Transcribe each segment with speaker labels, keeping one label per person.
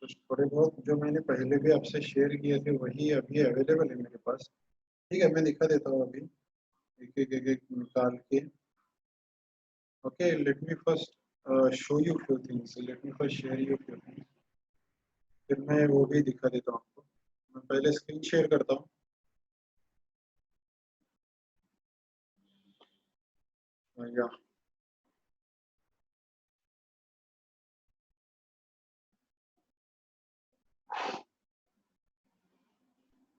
Speaker 1: कुछ थोड़े बहुत जो मैंने पहले भी आपसे शेयर किए थे वही अभी अवेलेबल है मेरे पास। ठीक है, मैं दिखा देता हूँ अभी एक निकाल के। Okay, let me first show you few things, let me first share you few things, फिर मैं वो भी दिखा देता हूँ आपको। मैं पहले स्क्रीन शेयर करता हूँ।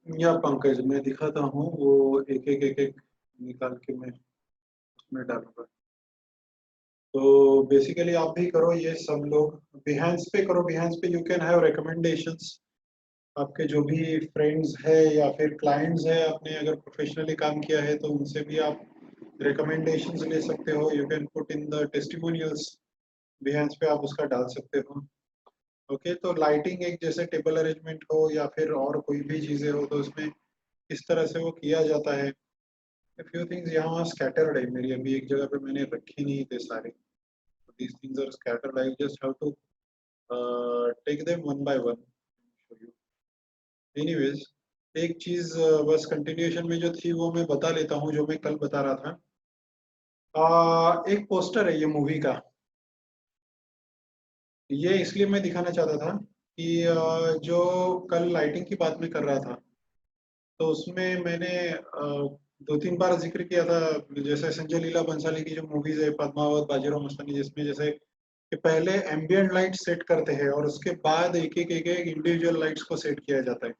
Speaker 1: या पंकज मैं दिखाता हूँ वो एक निकाल के मैं उसमें डालूंगा। तो बेसिकली आप भी करो ये सब लोग, बिहेंस पे करो। बिहेंस पे यू कैन हैव रिकमेंडेशंस। आपके जो भी फ्रेंड्स है या फिर क्लाइंट्स है, आपने अगर प्रोफेशनली काम किया है तो उनसे भी आप रिकमेंडेशंस ले सकते हो। You can put in the testimonials, बिहेंस पे आप उसका डाल सकते हो। ओके, तो लाइटिंग एक जैसे टेबल अरेंजमेंट हो या फिर और कोई भी चीज़ें हो तो उसमें किस तरह से वो किया जाता है। फ्यू थिंग्स यहाँ स्कैटर्ड है मेरी, अभी एक जगह पे मैंने रखे नहीं थे सारे। these things are scattered. I just have to take them one by one. Show you. Anyways, एक चीज बस कंटिन्यूएशन में जो थी वो मैं बता लेता हूँ, जो मैं कल बता रहा था। एक पोस्टर है ये मूवी का। ये इसलिए मैं दिखाना चाहता था कि जो कल लाइटिंग की बात मैं कर रहा था, तो उसमें मैंने 2-3 बार जिक्र किया था। जैसे संजय लीला बंसाली की जो मूवीज है पद्मावत, बाजीराव मस्तानी, जिसमें जैसे कि पहले एम्बियंट लाइट सेट करते हैं और उसके बाद एक एक इंडिविजुअल लाइट्स को सेट किया जाता है।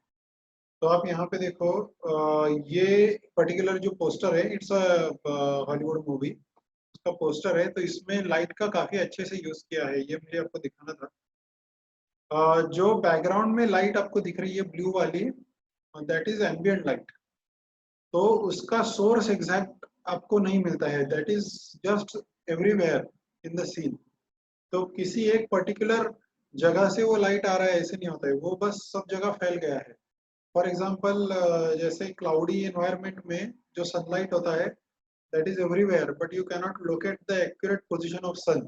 Speaker 1: तो आप यहाँ पे देखो, ये पर्टिकुलर जो पोस्टर है, इट्स अ हॉलीवुड मूवी, उसका पोस्टर है। तो इसमें लाइट का काफी अच्छे से यूज किया है, ये मुझे आपको दिखाना था। जो बैकग्राउंड में लाइट आपको दिख रही है ब्लू वाली, दैट इज एम्बियंट लाइट। तो उसका सोर्स एग्जैक्ट आपको नहीं मिलता है, that is just everywhere in the scene. तो किसी एक पर्टिकुलर जगह से वो लाइट आ रहा है ऐसे नहीं होता है, वो बस सब जगह फैल गया है। फॉर एग्जाम्पल, जैसे क्लाउडी एनवायरनमेंट में जो सनलाइट होता है, that is everywhere, but you cannot locate the accurate position of sun.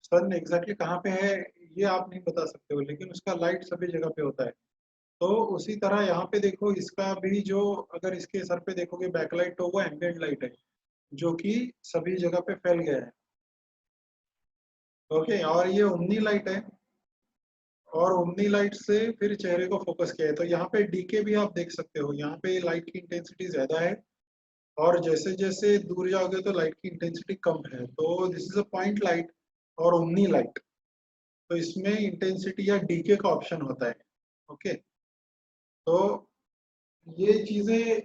Speaker 1: Sun exactly कहाँ पे है ये आप नहीं बता सकते हो, लेकिन उसका लाइट सभी जगह पे होता है। तो उसी तरह यहाँ पे देखो, इसका भी जो, अगर इसके सर पे देखोगे बैकलाइट, तो वो एम्बियंट लाइट है जो कि सभी जगह पे फैल गया है। ओके, और ये ओमनी लाइट है, और ओमनी लाइट से फिर चेहरे को फोकस किया है। तो यहाँ पे डीके भी आप देख सकते हो, यहाँ पे लाइट की इंटेंसिटी ज्यादा है, और जैसे जैसे दूर जाओगे तो लाइट की इंटेंसिटी कम है। तो this is a point light और ओमनी लाइट। तो इसमें इंटेंसिटी या डीके का ऑप्शन होता है। ओके, तो ये चीजें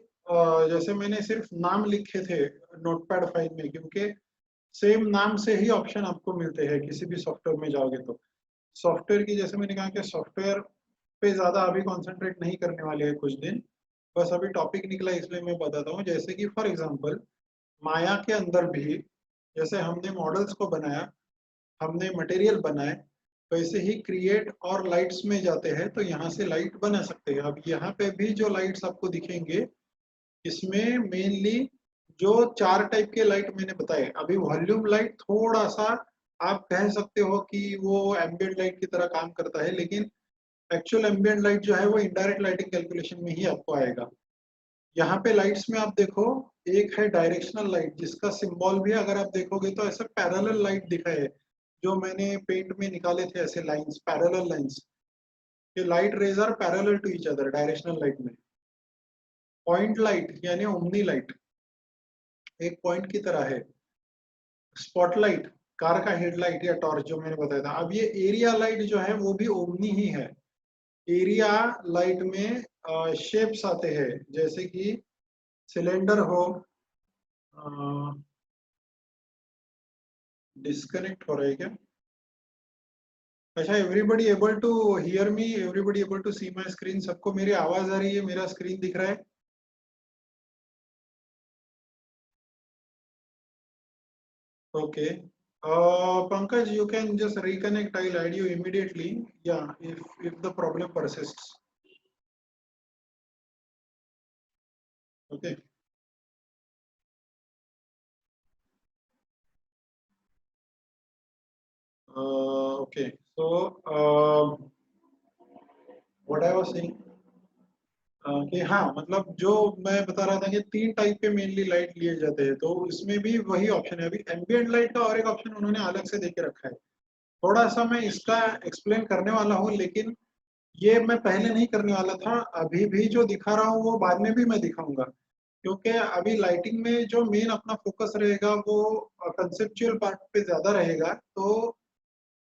Speaker 1: जैसे मैंने सिर्फ नाम लिखे थे नोटपैड फाइल में, क्योंकि सेम नाम से ही ऑप्शन आपको मिलते हैं किसी भी सॉफ्टवेयर में जाओगे तो। सॉफ्टवेयर की, जैसे मैंने कहा कि सॉफ्टवेयर पे ज्यादा अभी कंसंट्रेट नहीं करने वाले हैं कुछ दिन। बस अभी टॉपिक निकला इसलिए मैं बताता हूँ। जैसे कि फॉर एग्जांपल, माया के अंदर भी जैसे हमने मॉडल्स को बनाया, हमने मटेरियल बनाए, वैसे ही क्रिएट और लाइट्स में जाते हैं तो यहाँ से लाइट बना सकते हैं। अब यहाँ पे भी जो लाइट्स आपको दिखेंगे, इसमें मेनली जो 4 टाइप के लाइट मैंने बताए, अभी वॉल्यूम लाइट थोड़ा सा आप कह सकते हो कि वो एम्बियंट लाइट की तरह काम करता है, लेकिन एक्चुअल एम्बियंट लाइट जो है वो इनडायरेक्ट लाइटिंग कैलकुलेशन में ही आपको आएगा। यहाँ पे लाइट्स में आप देखो, एक है डायरेक्शनल लाइट, जिसका सिंबल भी अगर आप देखोगे तो ऐसा पैरेलल लाइट दिखा है, जो मैंने पेंट में निकाले थे ऐसे लाइंस, पैरेलल लाइंस। ये light rays are parallel to each other directional light में। पॉइंट लाइट यानी ओमनी लाइट एक पॉइंट की तरह है। स्पॉटलाइट कार का हेडलाइट या टॉर्च जो मैंने बताया था। अब ये एरिया लाइट जो है वो भी ओमनी ही है। एरिया लाइट में शेप्स आते हैं, जैसे कि सिलेंडर हो। डिस्कनेक्ट हो रहा है क्या? अच्छा, everybody able to hear me, everybody able to see my screen, सबको मेरी आवाज आ रही है, मेरा स्क्रीन दिख रहा है? Okay, Pankaj, you can just reconnect. I'll add you immediately. Yeah, if the problem persists. Okay. Okay. So what I was saying कि हाँ, मतलब जो मैं बता रहा था कि 3 टाइप के मेनली लाइट लिए जाते हैं, तो इसमें भी वही ऑप्शन है। अभी एम्बिएंट लाइट का और एक ऑप्शन उन्होंने अलग से दे के रखा है। थोड़ा सा मैं इसका एक्सप्लेन करने वाला हूँ, लेकिन ये मैं पहले नहीं करने वाला था। अभी भी जो दिखा रहा हूँ वो बाद में भी मैं दिखाऊंगा, क्योंकि अभी लाइटिंग में जो मेन अपना फोकस रहेगा वो कंसेप्चुअल पार्ट पे ज्यादा रहेगा। तो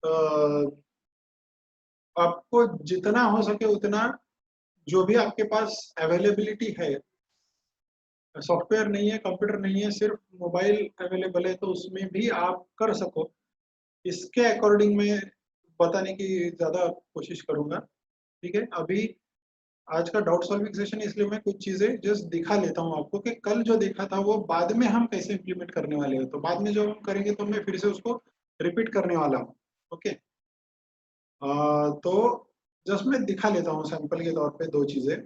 Speaker 1: अ, आपको जितना हो सके उतना, जो भी आपके पास अवेलेबिलिटी है, सॉफ्टवेयर नहीं है, कंप्यूटर नहीं है, सिर्फ मोबाइल अवेलेबल है, तो उसमें भी आप कर सको, इसके अकॉर्डिंग मैं बताने की ज़्यादा कोशिश करूंगा। ठीक है, अभी आज का डाउट सॉल्विंग सेशन, इसलिए मैं कुछ चीज़ें जस्ट दिखा लेता हूँ आपको कि कल जो देखा था वो बाद में हम कैसे इम्प्लीमेंट करने वाले हैं। तो बाद में जो हम करेंगे तो मैं फिर से उसको रिपीट करने वाला हूँ। ओके, तो जस्ट मैं दिखा लेता हूँ सैंपल के तौर पे दो चीज़ें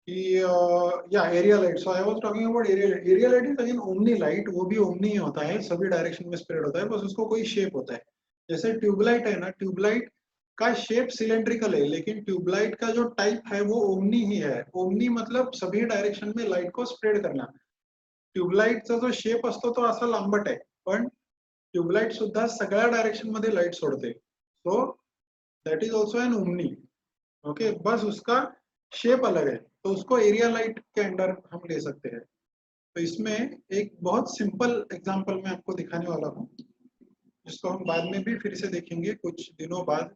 Speaker 1: कि या area light. So I was talking about area light is again omni light. वो भी ओमनी ही होता है, सभी डायरेक्शन में स्प्रेड होता है, बस उसको कोई शेप होता है। जैसे ट्यूबलाइट है ना, ट्यूबलाइट का शेप सिलेंड्रिकल है, लेकिन ट्यूबलाइट का जो टाइप है वो ओमनी ही है। ओमनी मतलब सभी डायरेक्शन में लाइट को स्प्रेड करना। ट्यूबलाइटचा जो शेप असतो तो असा लांबट आहे, पण ट्यूबलाइट सुद्धा सगळ्या डायरेक्शन मध्ये लाइट सोडते। So that is also an omni. Okay, बस उसका शेप अलग है, तो उसको एरिया लाइट के अंडर हम ले सकते हैं। तो इसमें एक बहुत सिंपल एग्जांपल मैं आपको दिखाने वाला हूँ, जिसको हम बाद में भी फिर से देखेंगे कुछ दिनों बाद।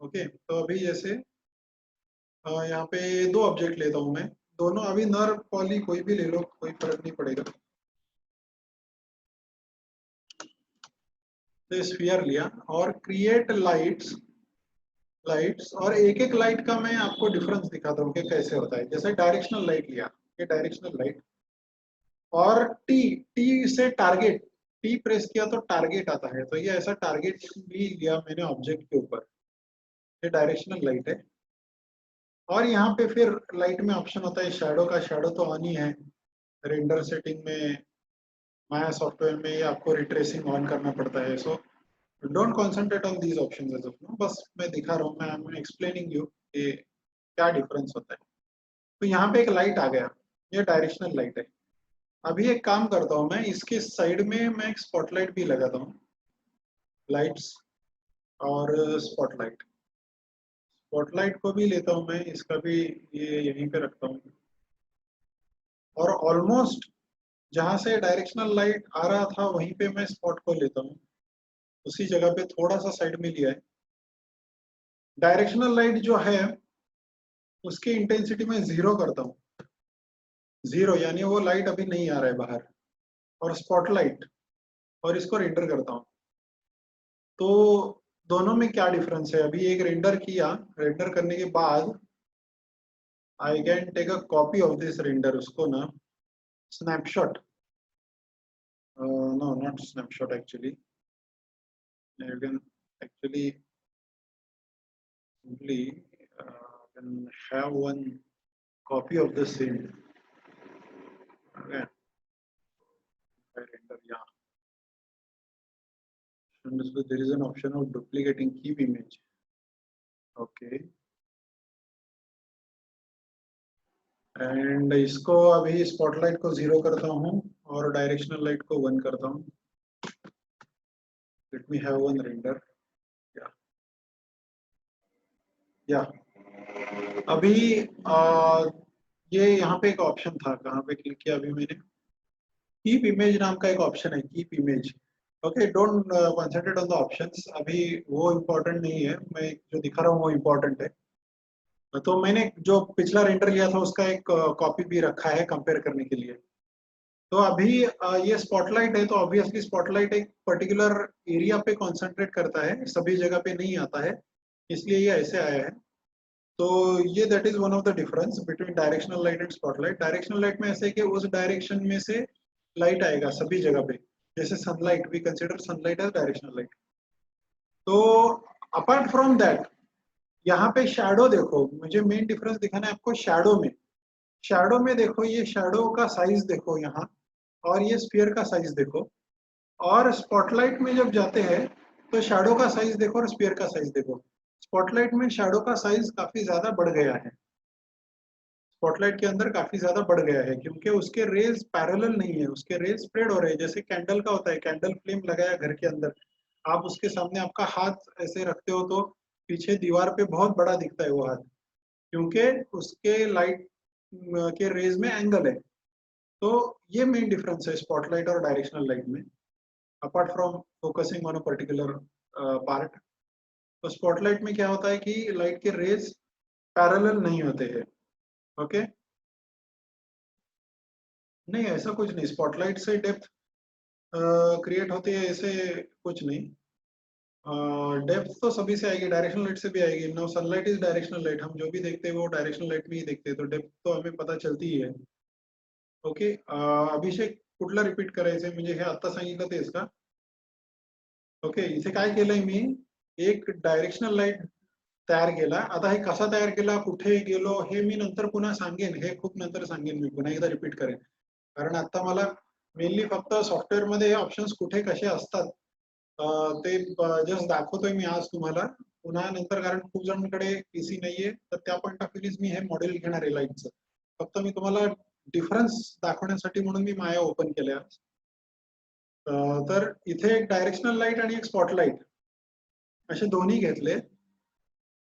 Speaker 1: ओके, तो अभी जैसे यहाँ पे दो ऑब्जेक्ट लेता हूँ मैं, दोनों अभी नर पॉली कोई भी ले लो, कोई फर्क नहीं पड़ेगा। तो स्फीयर लिया और क्रिएट लाइट्स, और एक एक लाइट का मैं आपको डिफरेंस दिखाता हूँ कि कैसे होता है। जैसे डायरेक्शनल लाइट लिया, ये डायरेक्शनल लाइट, और टी, टी से टारगेट, टी प्रेस किया तो टारगेट आता है, तो ये ऐसा टारगेट भी लिया मैंने ऑब्जेक्ट के ऊपर। ये डायरेक्शनल लाइट है। और यहाँ पे फिर लाइट में ऑप्शन होता है शैडो का। शैडो तो ऑन ही है, रेंडर सेटिंग में माया सॉफ्टवेयर में ये आपको रिट्रेसिंग ऑन करना पड़ता है। So don't concentrate on these options as of now, बस मैं दिखा रहा हूँ, मैं आई एम एक्सप्लेनिंग यू कि क्या डिफरेंस होता है। तो यहाँ पे एक लाइट आ गया, ये डायरेक्शनल लाइट है। अभी एक काम करता हूँ मैं, इसके साइड में मैं एक स्पॉटलाइट भी लगाता हूँ, लाइट्स और स्पॉटलाइट। स्पॉटलाइट को भी लेता हूँ मैं, इसका भी ये यहीं पे रखता हूँ, और ऑलमोस्ट जहां से डायरेक्शनल लाइट आ रहा था वहीं पे मैं स्पॉट को लेता हूँ, उसी जगह पे थोड़ा सा साइड में लिया है। डायरेक्शनल लाइट जो है उसकी इंटेंसिटी में 0 करता हूँ, 0 यानी वो लाइट अभी नहीं आ रहा है बाहर। और स्पॉटलाइट, और इसको रेंडर करता हूँ। तो दोनों में क्या डिफरेंस है, अभी एक रेंडर किया, रेंडर करने के बाद I can take a copy of this render, उसको ना snapshot, no not snapshot actually, you can actually simply can have one copy of the same. Okay, I render, yeah, and so there is an option of duplicating keep image. Okay, and इसको अभी spotlight को 0 करता हूँ और directional light को 1 करता हूँ। Let me have one render, या या अभी ये यहाँ पे एक ऑप्शन था, कहाँ पे क्लिक किया अभी मैंने, कीप इमेज नाम का एक ऑप्शन है, keep image. Okay, don't concentrate on the options, अभी वो इम्पोर्टेंट नहीं है, मैं जो दिखा रहा हूँ वो इम्पोर्टेंट है। तो मैंने जो पिछला रेंडर लिया था उसका एक कॉपी भी रखा है कंपेयर करने के लिए। तो अभी ये स्पॉटलाइट है, तो ऑब्वियसली स्पॉटलाइट एक पर्टिकुलर एरिया पे कॉन्सेंट्रेट करता है, सभी जगह पे नहीं आता है, इसलिए ये ऐसे आया है। तो ये that is one of the difference between directional light and spotlight. Directional light में ऐसे है कि उस डायरेक्शन में से लाइट आएगा सभी जगह पे, जैसे sunlight, we consider sunlight as directional light. तो अपार्ट फ्रॉम दैट, यहाँ पे शैडो देखो, मुझे मेन डिफरेंस दिखाना है आपको शैडो में। शैडो में देखो, ये शैडो का साइज देखो यहाँ, और ये स्फीयर का साइज देखो। और स्पॉटलाइट में जब जाते हैं तो शैडो का साइज देखो और स्फीयर का साइज देखो। स्पॉटलाइट में शैडो का साइज काफी ज्यादा बढ़ गया है, स्पॉटलाइट के अंदर काफी ज्यादा बढ़ गया है क्योंकि उसके रेज पैरेलल नहीं है, उसके रेज स्प्रेड हो रहे हैं। जैसे कैंडल का होता है, कैंडल फ्लेम लगाया घर के अंदर, आप उसके सामने आपका हाथ ऐसे रखते हो तो पीछे दीवार पे बहुत बड़ा दिखता है वो हाथ, क्योंकि उसके लाइट के रेज में एंगल है। तो ये मेन डिफरेंस है स्पॉटलाइट और डायरेक्शनल लाइट में, apart from focusing on a particular part. तो स्पॉटलाइट में क्या होता है कि लाइट के रेज पैरेलल नहीं होते हैं। ओके, नहीं ऐसा कुछ नहीं, स्पॉटलाइट से डेप्थ क्रिएट होती है ऐसे कुछ नहीं। डेप्थ तो सभी से आएगी, डायरेक्शनल लाइट से भी आएगी। No, sunlight is directional light, हम जो भी देखते हैं वो डायरेक्शनल लाइट में ही देखते हैं, तो डेप्थ तो हमें पता चलती ही है। ओके, अभिषेक कुठला रिपीट करायचंय, म्हणजे हे आता सांगितलं तेच का? ओके, इथे काय केलंय मी, एक डायरेक्शनल लाईट तयार केला। आता हे कसा तयार केला, कुठे गेलो, हे मी नंतर पुन्हा सांगेन, हे खूप नंतर सांगेन, मी पुन्हा एकदा रिपीट करेन, कारण आता मला मेनली फक्त सॉफ्टवेअर मध्ये हे ऑप्शन्स कुठे कसे असतात ते जस्ट दाखवतोय मी आज तुम्हाला पुन्हा नंतर, कारण खूप जणांकडे पीसी नाहीये, तर त्या पॉईंट ऑफ व्ह्यूज मी हे मॉडेल घेणार आहे लाईटचं। फक्त मी तुम्हाला डिफरन्स दाखवण्यासाठी म्हणून मी माया ओपन केल्या। तर इथे एक डायरेक्शनल लाईट आणि एक स्पॉटलाइट असे दोन्ही घेतले,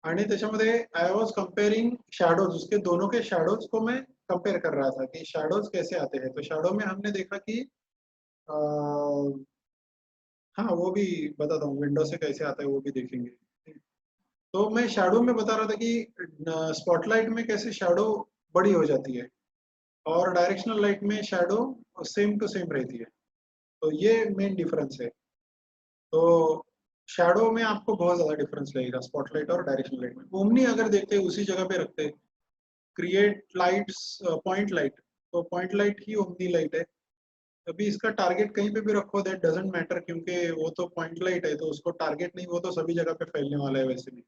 Speaker 1: आणि त्याच्यामध्ये आई वॉज कंपेयरिंग शैडोज, उसके दोनों के शैडोज को मैं कंपेयर कर रहा था कि शैडोज कैसे आते हैं। तो शैडो में हमने देखा कि आ, हाँ वो भी बताता हूँ, विंडो से कैसे आता है वो भी देखेंगे। तो मैं शैडो में बता रहा था कि स्पॉटलाइट में कैसे शैडो बड़ी हो जाती है और डायरेक्शनल लाइट में शैडो सेम टू सेम रहती है। तो ये मेन डिफरेंस है। तो शैडो में आपको बहुत ज्यादा डिफरेंस लगेगा स्पॉटलाइट और डायरेक्शनल लाइट में। ओमनी अगर देखते हैं उसी जगह पे रखते हैं, क्रिएट लाइट्स पॉइंट लाइट, तो पॉइंट लाइट ही ओमनी लाइट है। अभी इसका टारगेट कहीं पे भी रखो दैट डजंट मैटर, क्योंकि वो तो पॉइंट लाइट है, तो उसको टारगेट नहीं, वो तो सभी जगह पे फैलने वाला है वैसे भी।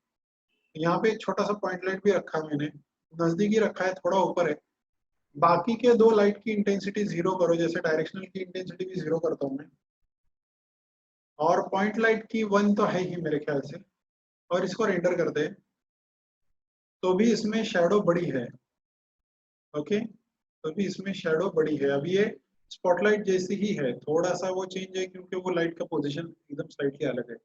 Speaker 1: यहाँ पे एक छोटा सा पॉइंट लाइट भी रखा है मैंने, नजदीकी रखा है, थोड़ा ऊपर है। बाकी के दो लाइट की इंटेंसिटी जीरो करो, जैसे डायरेक्शनल की इंटेंसिटी भी जीरो करता हूँ मैं, और पॉइंट लाइट की वन तो है ही मेरे ख्याल से, और इसको रेंडर करते हैं तो भी इसमें शैडो बड़ी है। ओके, तो भी इसमें शैडो बड़ी है। अभी ये स्पॉटलाइट जैसी ही है, थोड़ा सा वो चेंज है क्योंकि वो लाइट का पोजीशन एकदम स्लाइटली अलग है।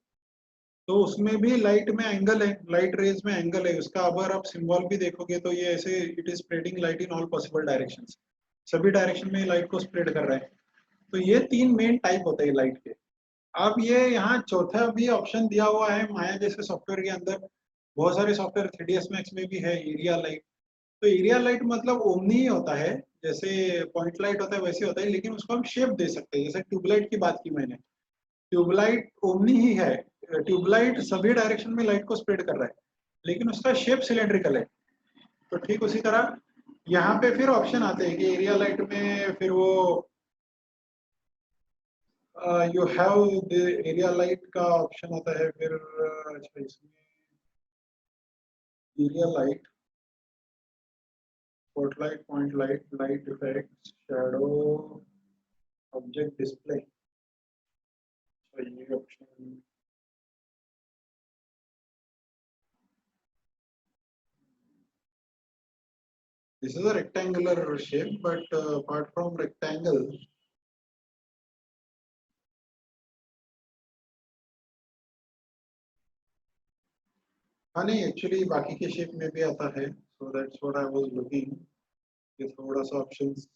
Speaker 1: तो उसमें भी लाइट में एंगल है, लाइट रेज में एंगल है उसका। अगर आप सिंबल भी देखोगे तो ये ऐसे, it is spreading light in all possible directions, सभी डायरेक्शन में लाइट को स्प्रेड कर रहा है। तो ये तीन मेन टाइप होते हैं लाइट के। अब ये यहाँ चौथा भी ऑप्शन दिया हुआ है माया जैसे सॉफ्टवेयर के अंदर, बहुत सारे सॉफ्टवेयर 3ds मैक्स में भी है एरिया लाइट। तो एरिया लाइट मतलब ओमनी ही होता है, जैसे पॉइंट लाइट होता है वैसे होता है, लेकिन उसको हम शेप दे सकते हैं। जैसे ट्यूबलाइट की बात की मैंने, ट्यूबलाइट ओमनी ही है, ट्यूबलाइट सभी डायरेक्शन में लाइट को स्प्रेड कर रहा है, लेकिन उसका शेप सिलेंड्रिकल है। तो ठीक उसी तरह यहाँ पे फिर ऑप्शन आते हैं कि एरिया लाइट में फिर वो you have the area light का ऑप्शन आता है फिर। अच्छा, इसमें area light, spotlight, point light, light effect, shadow, object display, ये option. This is a rectangular shape, but apart from rectangle, हाँ नहीं एक्चुअली बाकी के शेप में भी आता है, so that's what I was looking, कि थोड़ा सा ऑप्शंस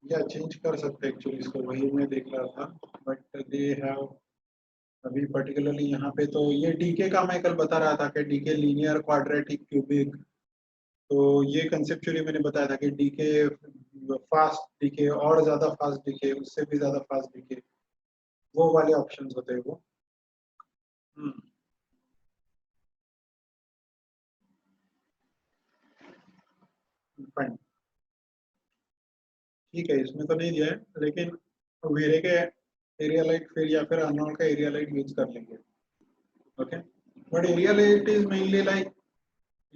Speaker 1: या चेंज कर सकते हैं एक्चुअली, इसको वही मैं देख रहा था। बट दे हैव अभी पर्टिकुलरली यहाँ पे तो ये डीके का मैं कल बता रहा था कि डीके लीनियर, क्वाड्रेटिक, क्यूबिक। तो ये कंसेप्चुअली मैंने बताया था कि डीके फास्ट डीके और ज्यादा फास्ट डीके, उससे भी ज्यादा फास्ट डीके, वो वाले ऑप्शंस होते हैं वो। फाइन, ठीक है, इसमें तो नहीं दिया है, लेकिन वेरे के एरिया लाइट फिर या फिर अननोन का एरिया लाइट यूज कर लेंगे। Okay, but area light is mainly like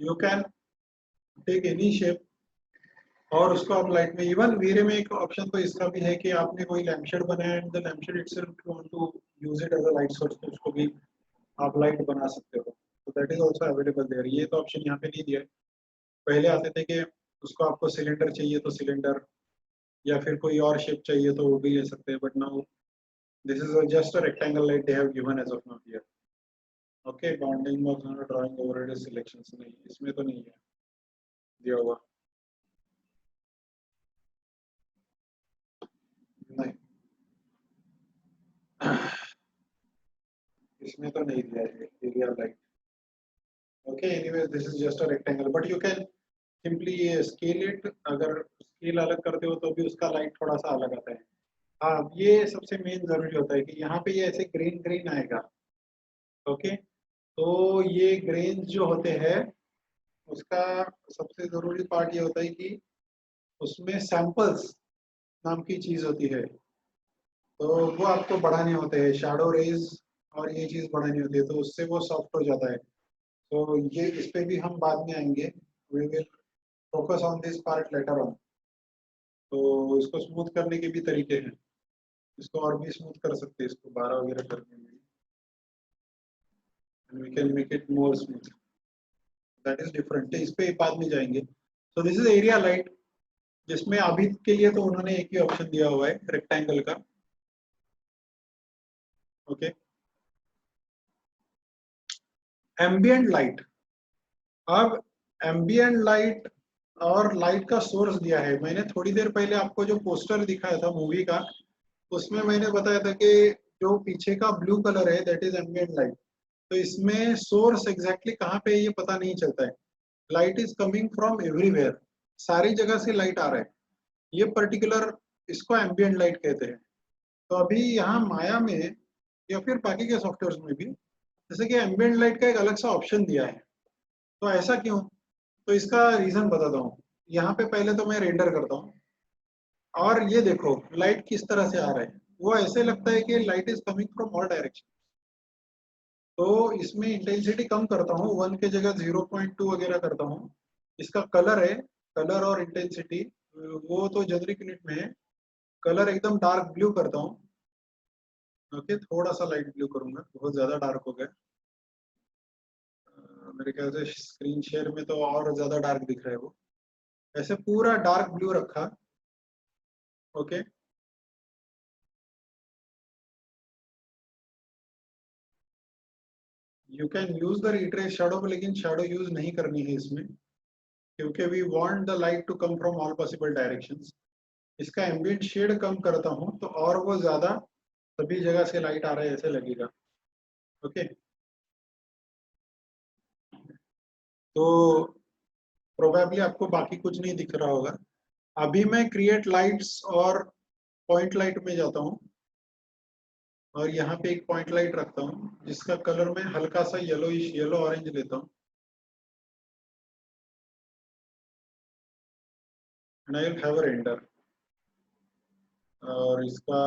Speaker 1: you can take any shape और उसको आप लाइट में, इवन वीरे में एक ऑप्शन तो इसका भी है कि आपने कोई लैम्पशेड बनाया and the lampshade itself you want to use it as a light source, तो उसको भी आप लाइट बना सकते हो, तो that is also available there. ये तो ऑप्शन यहाँ पे नहीं दिया है। पहले आते थे कि उसको आपको सिलेंडर चाहिए तो सिलेंडर, या फिर कोई और शेप चाहिए तो वो भी ले सकते हैं, but now this is just a rectangle light they have given as of now here. Okay, bounding of drawing over selections नहीं, इसमें तो नहीं है दिया हुआ। नहीं, इसमें तो नहीं दिया है area light. Okay, anyways this is just a rectangle, but you can simply ये स्केल इट। अगर स्केल अलग करते हो तो भी उसका लाइट थोड़ा सा अलग आता है। हाँ, ये सबसे मेन जरूरी होता है कि यहाँ पे ये ऐसे ग्रीन ग्रीन आएगा। ओके, तो ये ग्रेन जो होते हैं उसका सबसे जरूरी पार्ट ये होता है कि उसमें सैंपल्स नाम की चीज होती है, तो वो आपको बढ़ाने होते हैं, शैडो रेज और ये चीज बढ़ानी होती है, तो उससे वो सॉफ्ट हो जाता है। तो ये इस पे भी हम बाद में आएंगे, we will focus on this part later on. तो इसको स्मूथ करने के भी तरीके हैं, इसको और भी स्मूथ कर सकते हैं, इसको 12 वगैरह करने में, we can make it more smooth, that is different, इस पे बाद में जाएंगे। तो दिस इज एरिया लाइट, जिसमें अभी के लिए तो उन्होंने एक ही ऑप्शन दिया हुआ है रेक्टेंगल का। Okay, ambient light. अब एम्बियंट लाइट और लाइट का सोर्स दिया है। मैंने थोड़ी देर पहले आपको जो पोस्टर दिखाया था मूवी का, उसमें मैंने बताया था कि जो पीछे का ब्लू कलर है दैट इज एम्बियंट लाइट। तो इसमें सोर्स एग्जैक्टली कहाँ पे है ये पता नहीं चलता है। Light is coming from everywhere, सारी जगह से लाइट आ रहा है, ये पर्टिकुलर इसको एम्बियंट लाइट कहते हैं। तो अभी यहाँ माया में या फिर बाकी के सॉफ्टवेयर में भी जैसे कि एम्बियंट लाइट का एक अलग सा ऑप्शन दिया है। तो ऐसा क्यों? तो इसका रीजन बताता हूँ। यहाँ पे पहले तो मैं रेंडर करता हूँ, और ये देखो लाइट किस तरह से आ रहा है। वो ऐसे लगता है कि light is coming from all direction. तो इसमें इंटेंसिटी कम करता हूँ, 1 के जगह 0.2 वगैरह करता हूँ। इसका कलर है, कलर और इंटेंसिटी वो तो जेनरिक यूनिट में है। कलर एकदम डार्क ब्लू करता हूँ। ओके, थोड़ा सा लाइट ब्लू करूंगा, बहुत ज्यादा डार्क हो गया। मेरे ख्याल से स्क्रीन शेयर में तो और ज्यादा डार्क दिख रहा है वो। ऐसे पूरा डार्क ब्लू रखा। Okay, you can use the raytrace shadow, लेकिन शैडो यूज नहीं करनी है इसमें, क्योंकि we want the light to come from all possible directions. इसका एम्बियंट शेड कम करता हूँ तो और वो ज्यादा सभी जगह से लाइट आ रहा है ऐसे लगेगा। ओके, तो प्रोबेबली आपको बाकी कुछ नहीं दिख रहा होगा। अभी मैं क्रिएट लाइट्स और पॉइंट लाइट में जाता हूँ, और यहाँ पे एक पॉइंट लाइट रखता हूँ जिसका कलर मैं हल्का सा येलो ऑरेंज लेता हूँ, and I will have a render. और इसका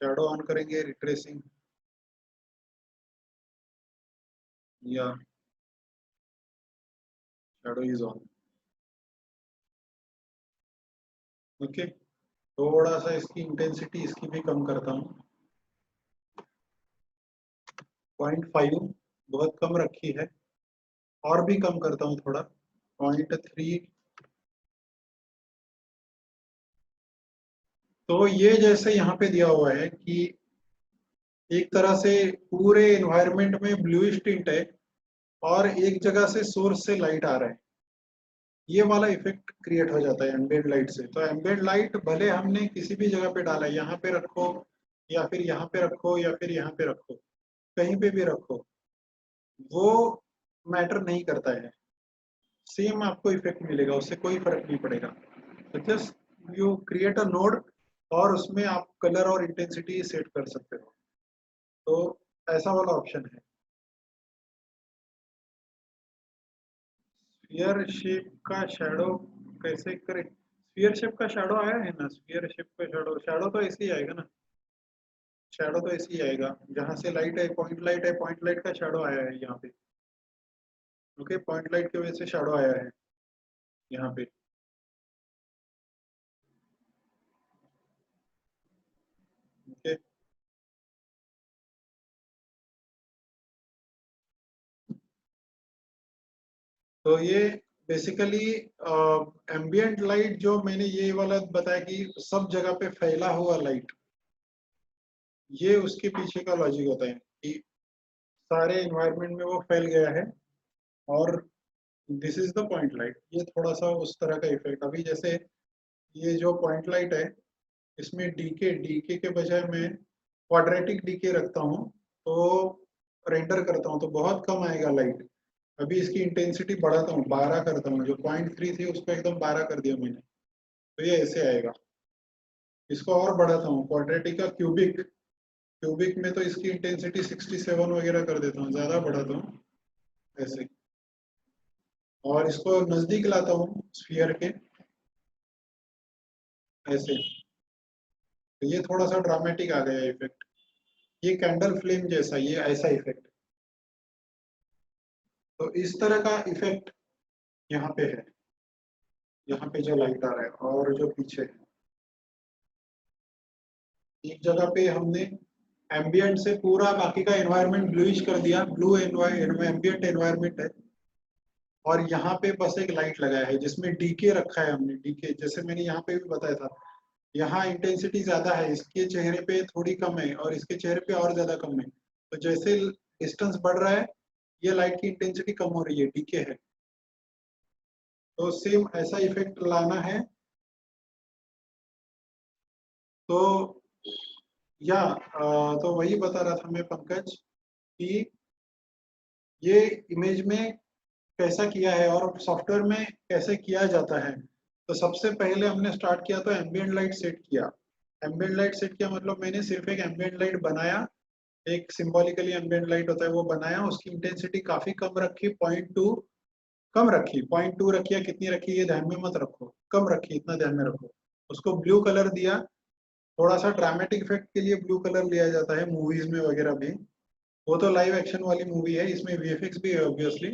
Speaker 1: शैडो ऑन करेंगे, रिट्रेसिंग, या शैडो इज ऑन। ओके, थोड़ा सा इसकी इंटेंसिटी इसकी भी कम करता हूँ, 0.5 बहुत कम रखी है। और भी कम करता हूँ थोड़ा, 0.3। तो ये जैसे यहाँ पे दिया हुआ है कि एक तरह से पूरे एनवायरनमेंट में ब्लूइश टिंट है, और एक जगह से सोर्स से लाइट आ रहा है, ये वाला इफेक्ट क्रिएट हो जाता है एम्बिएंट लाइट से। तो एम्बिएंट लाइट भले हमने किसी भी जगह पे डाला है, यहाँ पे रखो या फिर यहाँ पे रखो या फिर यहाँ पे रखो, कहीं पे भी रखो, वो मैटर नहीं करता है, सेम आपको इफेक्ट मिलेगा, उससे कोई फर्क नहीं पड़ेगा। तो just you create a node, और उसमें आप कलर और इंटेंसिटी सेट कर सकते हो। तो ऐसा वाला ऑप्शन है। स्फीयर शेप का शैडो कैसे करें? स्फीयर शेप का शैडो आया है ना, स्फीयर शेप का शैडो, शैडो तो ऐसे ही आएगा ना। शैडो तो ऐसे ही आएगा, जहां से लाइट है, पॉइंट लाइट है, पॉइंट लाइट का शैडो आया है यहाँ पे। ओके, पॉइंट लाइट की वजह से शैडो आया है यहाँ पे। ओके, तो ये बेसिकली एम्बियंट लाइट जो मैंने ये वाला बताया कि सब जगह पे फैला हुआ लाइट, ये उसके पीछे का लॉजिक होता है कि सारे एनवायरनमेंट में वो फैल गया है, और this is the point light. ये थोड़ा सा उस तरह का इफेक्ट, अभी जैसे ये जो पॉइंट लाइट है, इसमें डीके डीके के बजाय मैं क्वाड्रेटिक डीके रखता हूँ, तो रेंडर करता हूँ तो बहुत कम आएगा लाइट। अभी इसकी इंटेंसिटी बढ़ाता हूँ, 12 करता हूँ, जो 0.3 थी उसको एकदम 12 कर दिया मैंने, तो ये ऐसे आएगा। इसको और बढ़ाता हूँ, क्वाड्रेटिक का क्यूबिक, क्यूबिक में तो इसकी इंटेंसिटी 67 वगैरह कर देता हूँ, ज्यादा बढ़ाता हूँ ऐसे। और इसको नजदीक लाता हूँ स्फीयर के, ऐसे। तो ये थोड़ा सा ड्रामेटिक आ गया इफेक्ट, ये कैंडल फ्लेम जैसा, ये ऐसा इफेक्ट। तो इस तरह का इफेक्ट यहाँ पे है, यहाँ पे जो लाइट आ रहा है और जो पीछे है। एक जगह पे हमने एम्बियंट से पूरा बाकी का एनवायरनमेंट ब्लूइश कर दिया, ब्लू एम्बियंट एनवायरनमेंट है, और यहाँ पे बस एक लाइट लगाया है जिसमें डीके रखा है हमने। डीके जैसे मैंने यहाँ पे भी बताया था, यहाँ इंटेंसिटी ज्यादा है, इसके चेहरे पे थोड़ी कम है और इसके चेहरे पे और ज्यादा कम है। तो जैसे डिस्टेंस बढ़ रहा है, ये लाइट की इंटेंसिटी कम हो रही है, डीके है। तो सेम ऐसा इफेक्ट लाना है। तो तो वही बता रहा था मैं पंकज कि ये इमेज में कैसा किया है और सॉफ्टवेयर में कैसे किया जाता है। तो सबसे पहले हमने स्टार्ट किया तो एम्बियंट लाइट सेट किया। एम्बियंट लाइट सेट किया मतलब मैंने सिर्फ एक एम्बियंट लाइट बनाया, एक सिंबॉलिकली एम्बियंट लाइट होता है वो बनाया, उसकी इंटेंसिटी काफी कम रखी, 0.2 कम रखी, 0.2 रखी या कितनी रखी ये ध्यान में मत रखो, कम रखी, इतना ध्यान में रखो। उसको ब्लू कलर दिया, थोड़ा सा ड्रामेटिक इफेक्ट के लिए ब्लू कलर लिया जाता है मूवीज में वगैरह भी। वो तो लाइव एक्शन वाली मूवी है, इसमें वीएफएक्स भी है ऑब्वियसली,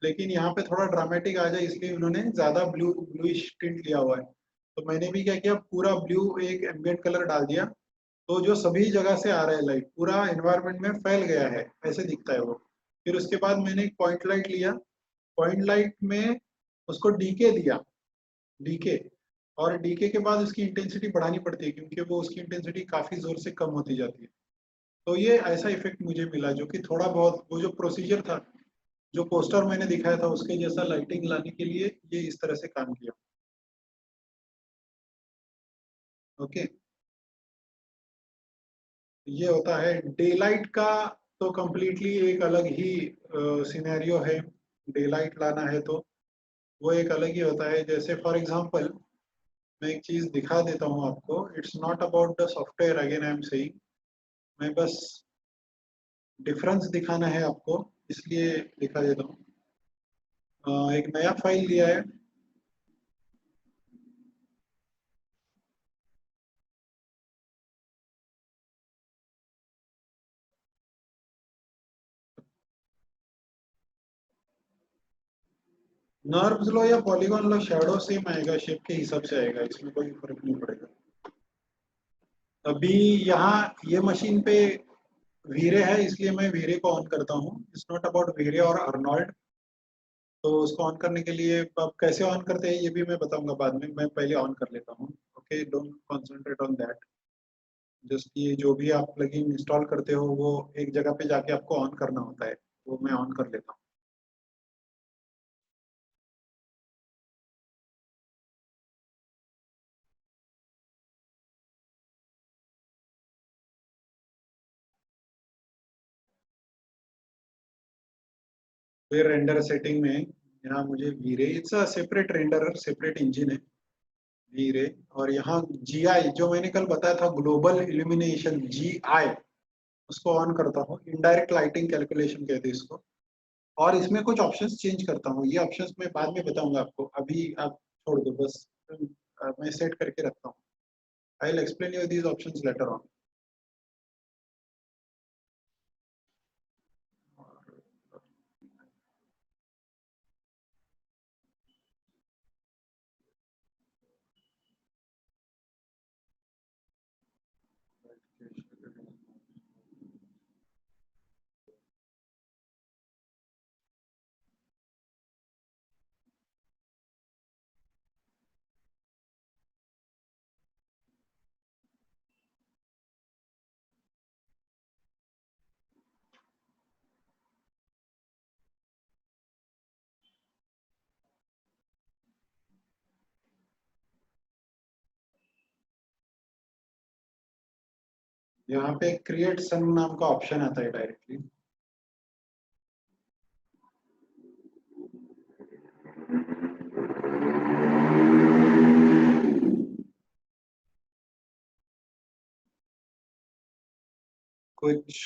Speaker 1: लेकिन यहाँ पे थोड़ा ड्रामेटिक आ जाए इसलिए उन्होंने ज्यादा ब्लूइश टिंट लिया हुआ है। तो मैंने भी क्या किया, पूरा ब्लू एक एम्बियंट कलर डाल दिया, तो जो सभी जगह से आ रहा है लाइट पूरा एनवायरनमेंट में फैल गया है, ऐसे दिखता है वो। फिर उसके बाद मैंने एक पॉइंट लाइट लिया, पॉइंट लाइट में उसको डीके दिया, डीके। और डीके के बाद उसकी इंटेंसिटी बढ़ानी पड़ती है क्योंकि वो उसकी इंटेंसिटी काफी जोर से कम होती जाती है। तो ये ऐसा इफेक्ट मुझे मिला जो कि थोड़ा बहुत वो जो प्रोसीजर था, जो पोस्टर मैंने दिखाया था उसके जैसा लाइटिंग लाने के लिए ये इस तरह से काम किया। ओके, ये होता है डे लाइट का। तो कम्प्लीटली एक अलग ही सिनेरियो है, डे लाइट लाना है तो वो एक अलग ही होता है। जैसे फॉर एग्जांपल मैं एक चीज दिखा देता हूँ आपको, it's not about the software, again I am saying, मैं बस डिफरेंस दिखाना है आपको इसलिए दिखा देता हूँ। एक नया फाइल लिया है, नर्व्स लो या पॉलीगॉन लो, शैडो सेम आएगा, शेप के हिसाब से आएगा, इसमें कोई फर्क नहीं पड़ेगा। अभी यहाँ ये मशीन पे वीरे है इसलिए मैं वीरे को ऑन करता हूँ, इट्स नॉट अबाउट वीरे और अर्नॉल्ड। तो उसको ऑन करने के लिए अब कैसे ऑन करते हैं ये भी मैं बताऊंगा बाद में, मैं पहले ऑन कर लेता हूँ। Okay, don't concentrate on that. Just ये जो भी आप प्लगइन इंस्टॉल करते हो वो एक जगह पे जाके आपको ऑन करना होता है, वो मैं ऑन कर लेता हूँ। फिर रेंडर सेटिंग में यहाँ मुझे V Ray, it's a separate render, separate engine है वीरे। और यहाँ जीआई जो मैंने कल बताया था, ग्लोबल इल्यूमिनेशन, जीआई, उसको ऑन करता हूँ। इनडायरेक्ट लाइटिंग कैलकुलेशन कहते हैं इसको। और इसमें कुछ ऑप्शंस चेंज करता हूँ, ये ऑप्शंस मैं बाद में बताऊंगा आपको, अभी आप छोड़ दो बस। मैं सेट करके रखता हूँ, I will explain you these options later on. यहाँ पे क्रिएट सन नाम का ऑप्शन आता है डायरेक्टली। कुछ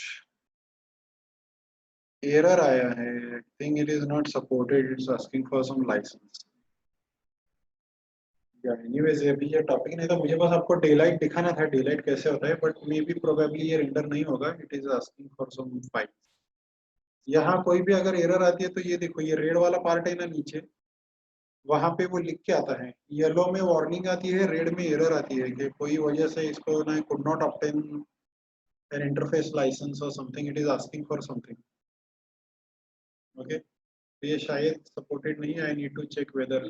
Speaker 1: एरर आया है, I think it is not supported, it's asking for some licence. या एनीवेज अभी ये टॉपिक नहीं था, मुझे बस आपको डे लाइट दिखाना था, डे लाइट कैसे होता है, बट मे बी प्रोबेबली ये रेंडर नहीं होगा, it is asking for some file. यहाँ कोई भी अगर एरर आती है तो ये देखो, ये रेड वाला पार्ट है ना नीचे, वहां पे वो लिख के आता है, येलो में वार्निंग आती है, रेड में एरर आती है कि कोई वजह से इसको ना could not obtain an interface license और something, it is asking for something. Okay, तो ये शायद सपोर्टेड नहीं है, I need to check whether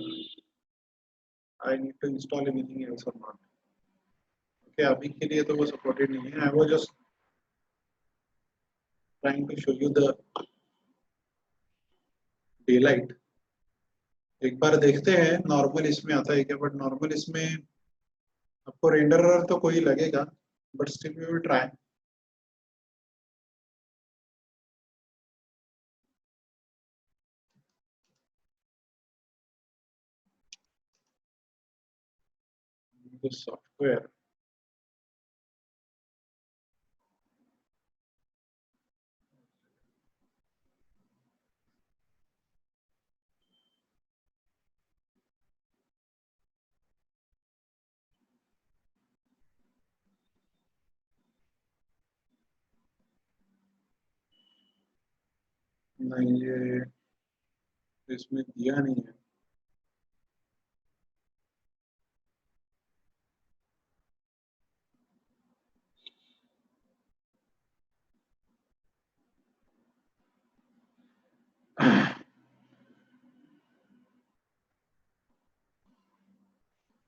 Speaker 1: I need to install anything else और नॉट। ओके, अभी के लिए तो वो सपोर्टेड नहीं है, I was just trying to show you the day light. एक बार देखते हैं नॉर्मल इसमें आता है क्या, बट नॉर्मल इसमें आपको रेंडरर तो कोई लगेगा, but still we will try. The software नहीं, ये इसमें दिया नहीं है।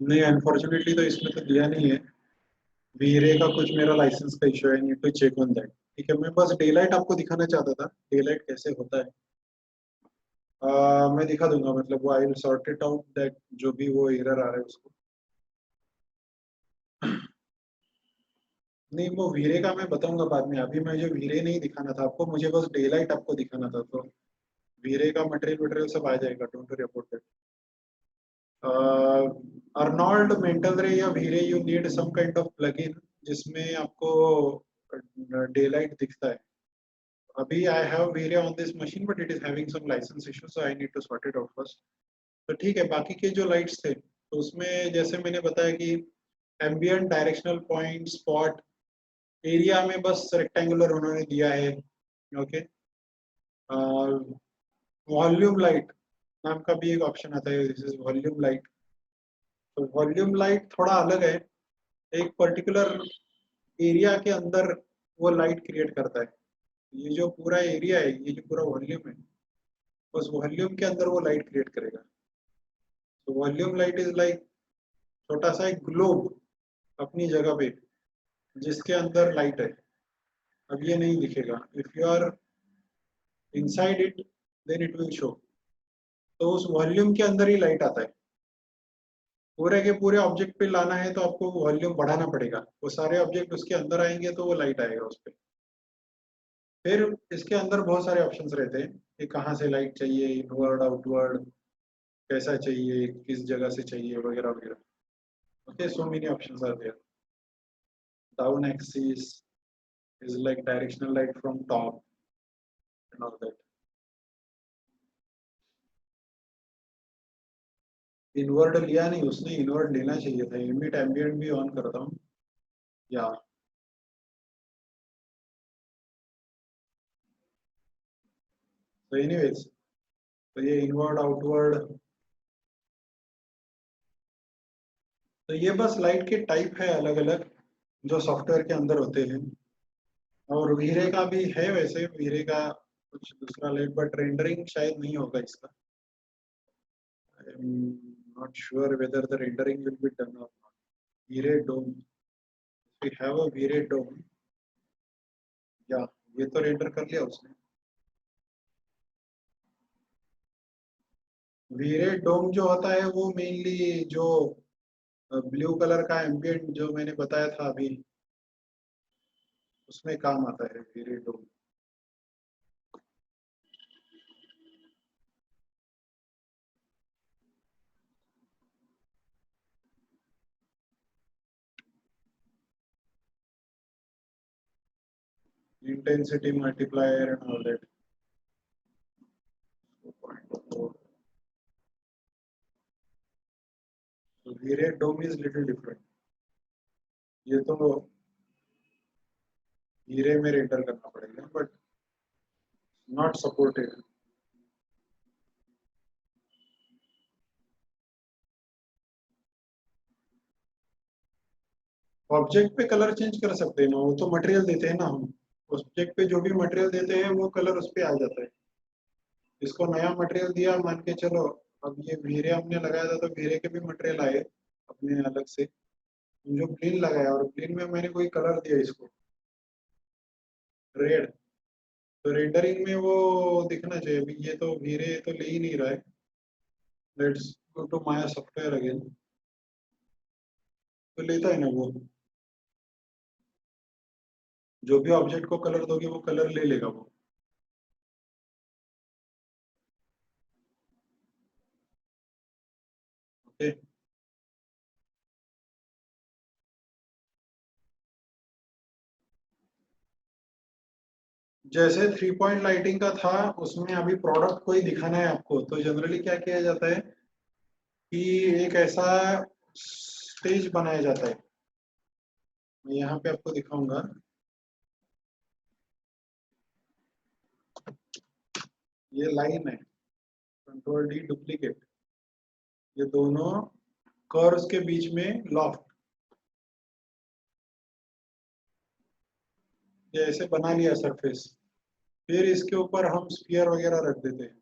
Speaker 1: नहीं, अनफॉर्चुनेटली तो इसमें तो दिया नहीं है। वीरे का कुछ मेरा लाइसेंस का इशू है, need to check on that. ठीक है, मैं बस डे लाइट आपको दिखाना चाहता था, डे लाइट कैसे होता है। मैं दिखा दूंगा, मतलब वो I will sort it out that, जो भी वो एरर आ रहा है उसको। नहीं, वो वीरे का मैं बताऊंगा बाद में, अभी मैं जो वीरे नहीं दिखाना था आपको, मुझे बस डे लाइट आपको दिखाना था, तो वीरे का मटेरियल वटेरियल सब आ जाएगा, don't worry about that. Arnold mental ray या V Ray, you need some kind of plugin जिसमें आपको डे लाइट दिखता है। अभी I have V Ray on this machine but it is having some license issue, so I need to sort it out first. तो ठीक है, बाकी के जो लाइट्स थे तो उसमें जैसे मैंने बताया कि ambient, directional point, spot, area में बस रेक्टेंगुलर उन्होंने दिया है। ओके, वॉल्यूम लाइट नाम का भी एक ऑप्शन आता है, दिस इज वॉल्यूम लाइट। तो वॉल्यूम लाइट थोड़ा अलग है, एक पर्टिकुलर एरिया के अंदर वो लाइट क्रिएट करता है। ये जो पूरा एरिया है, ये जो पूरा वॉल्यूम है, उस वॉल्यूम के अंदर वो लाइट क्रिएट करेगा। तो वॉल्यूम लाइट इज लाइक छोटा सा एक ग्लोब अपनी जगह पे, जिसके अंदर लाइट है। अब ये नहीं दिखेगा, if you are inside it then it will show. तो उस वॉल्यूम के अंदर ही लाइट आता है। पूरे के पूरे ऑब्जेक्ट पे लाना है तो आपको वॉल्यूम बढ़ाना पड़ेगा, वो सारे ऑब्जेक्ट उसके अंदर आएंगे तो वो लाइट आएगा उस पर। फिर इसके अंदर बहुत सारे ऑप्शंस रहते हैं कि कहाँ से लाइट चाहिए, इनवर्ड आउटवर्ड, कैसा चाहिए, किस जगह से चाहिए, वगैरह वगैरह। Okay, so many options are there. Down axis is like directional light from top and all that. Inward लिया नहीं उसने, इनवर्ड लेना चाहिए था। इमिट एम्बियंट भी ऑन करता हूँ या। तो एनीवेज, तो ये इनवर्ड आउटवर्ड, तो ये बस लाइट के टाइप है अलग अलग जो सॉफ्टवेयर के अंदर होते हैं। और वीरे का भी है, वैसे वीरे का कुछ दूसरा लाइट, बट रेंडरिंग शायद नहीं होगा इसका। I am not sure whether the rendering will be done और not. V Ray dome, we have a वीरे डोम, या ये तो रेंडर कर लिया उसने। वीरे डोम जो होता है वो मेनली जो ब्लू कलर का एम्बियंट जो मैंने बताया था अभी, उसमें काम आता है V Ray dome. Intensity multiplier and all that. V Ray dome is little different. ये तो हीरे में रेंडर करना पड़ेगा बट नॉट सपोर्टेड। ऑब्जेक्ट पे कलर चेंज कर सकते हैं ना, वो तो मटेरियल देते हैं ना हम। ऑब्जेक्ट पे जो भी मटेरियल देते हैं वो कलर उस पे आ जाता है। इसको नया मटेरियल दिया मान के चलो, अब ये वीरे हमने लगाया था तो वीरे के भी मटेरियल आए अपने अलग से। जो ब्लिन लगाया और ब्लिन में मैंने कोई कलर दिया इसको रेड, तो रेंडरिंग में वो दिखना चाहिए। अभी ये तो वीरे तो ले ही नहीं रहा है। Let's go to Maya software again. तो लेता है ना वो, जो भी ऑब्जेक्ट को कलर दोगे वो कलर ले लेगा वो। ओके। जैसे 3 पॉइंट लाइटिंग का था, उसमें अभी प्रोडक्ट कोई दिखाना है आपको तो जनरली क्या किया जाता है कि एक ऐसा स्टेज बनाया जाता है। मैं यहाँ पे आपको दिखाऊंगा। ये लाइन है, कंट्रोल डी डुप्लीकेट। ये दोनों कर्व्स के बीच में लॉफ्ट, ये ऐसे बना लिया सरफेस। फिर इसके ऊपर हम स्फीयर वगैरह रख देते हैं,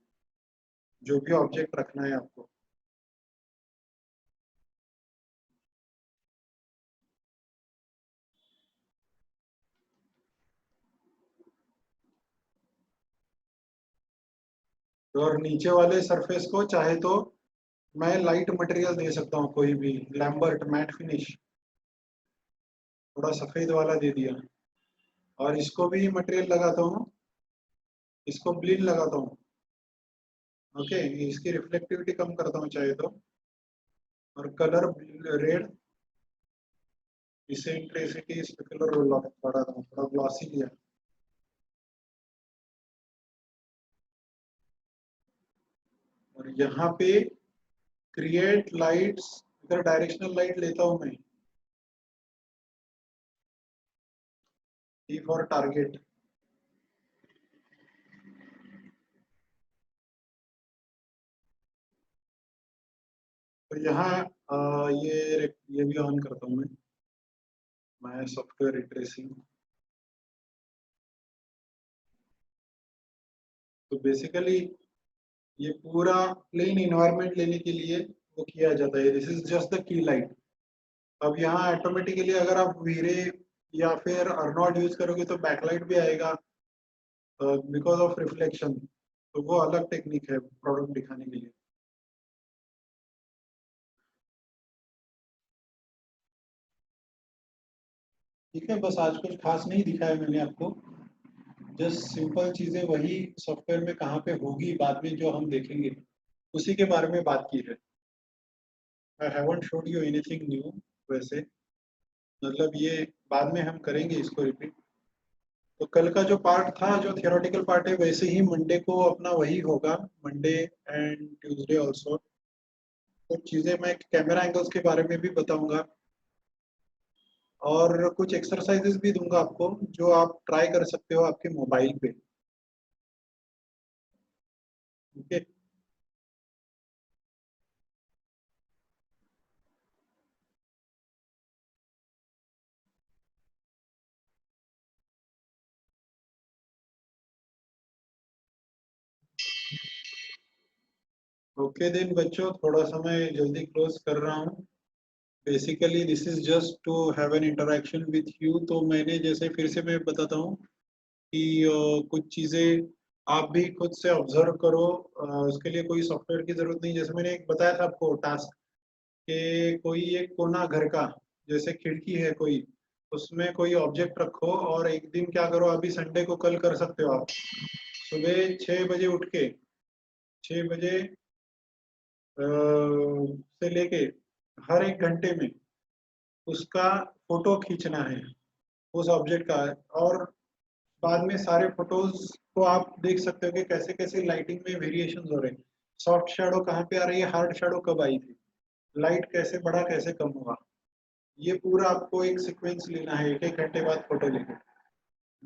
Speaker 1: जो भी ऑब्जेक्ट रखना है आपको। तो और नीचे वाले सरफेस को चाहे तो मैं लाइट मटेरियल दे सकता हूँ, कोई भी लैम्बर्ट मैट फिनिश, थोड़ा सफेद वाला दे दिया। और इसको भी मटेरियल लगाता हूँ, इसको ब्लिन लगाता हूँ। ओके, इसकी रिफ्लेक्टिविटी कम करता हूँ चाहे तो। और कलर रेड, इसे इंटेंसिटी स्पेकुलर बढ़ाता हूँ, थोड़ा ग्लॉसी लिया। और यहाँ पे क्रिएट लाइट्स, इधर डायरेक्शनल लाइट लेता हूँ मैं, टी फॉर टारगेट। तो यहाँ ये भी ऑन करता हूँ मैं सॉफ्टवेयर रिट्रेसिंग। तो बेसिकली ये पूरा प्लेन इन्वायरमेंट लेने के लिए वो किया जाता है। This is just the key light. अब यहाँ ऑटोमेटिकली अगर आप वीरे या फिर अर्नॉल्ड यूज करोगे तो बैकलाइट भी आएगा बिकॉज ऑफ रिफ्लेक्शन। तो वो अलग टेक्निक है प्रोडक्ट दिखाने के लिए। ठीक है, बस आज कुछ खास नहीं दिखाया मैंने आपको। जस्ट सिंपल चीजें वही सॉफ्टवेयर में कहाँ पे होगी बाद में जो हम देखेंगे, उसी के बारे में बात की है। I haven't showed you anything new वैसे, मतलब ये बाद में हम करेंगे इसको रिपीट। तो कल का जो पार्ट था, जो थियोरेटिकल पार्ट है, वैसे ही मंडे को अपना वही होगा, मंडे एंड ट्यूसडे ऑल्सो। कुछ चीजें मैं कैमरा एंगल्स के बारे में भी बताऊंगा और कुछ एक्सरसाइजेस भी दूंगा आपको जो आप ट्राई कर सकते हो आपके मोबाइल पे। ओके। ओके देन बच्चों, थोड़ा सा मैं जल्दी क्लोज कर रहा हूँ। Basically this is just to have an interaction with you. तो मैंने जैसे फिर से मैं बताता हूँ कि कुछ चीज़ें आप भी खुद से ऑब्जर्व करो। उसके लिए कोई सॉफ्टवेयर की जरूरत नहीं। जैसे मैंने एक बताया था आपको टास्क, कि कोई एक कोना घर का, जैसे खिड़की है कोई, उसमें कोई ऑब्जेक्ट रखो और एक दिन क्या करो, अभी संडे को कल कर सकते हो आप, सुबह 6 बजे उठ के, 6 बजे से लेके हर एक घंटे में उसका फोटो खींचना है उस ऑब्जेक्ट का। और बाद में सारे फोटोज को आप देख सकते हो कि कैसे कैसे लाइटिंग में वेरिएशंस हो रहे हैं, सॉफ्ट शैडो कहाँ पे आ रही है, हार्ड शैडो कब आई थी, लाइट कैसे बढ़ा कैसे कम हुआ। ये पूरा आपको एक सीक्वेंस लेना है, एक एक घंटे बाद फोटो लेके।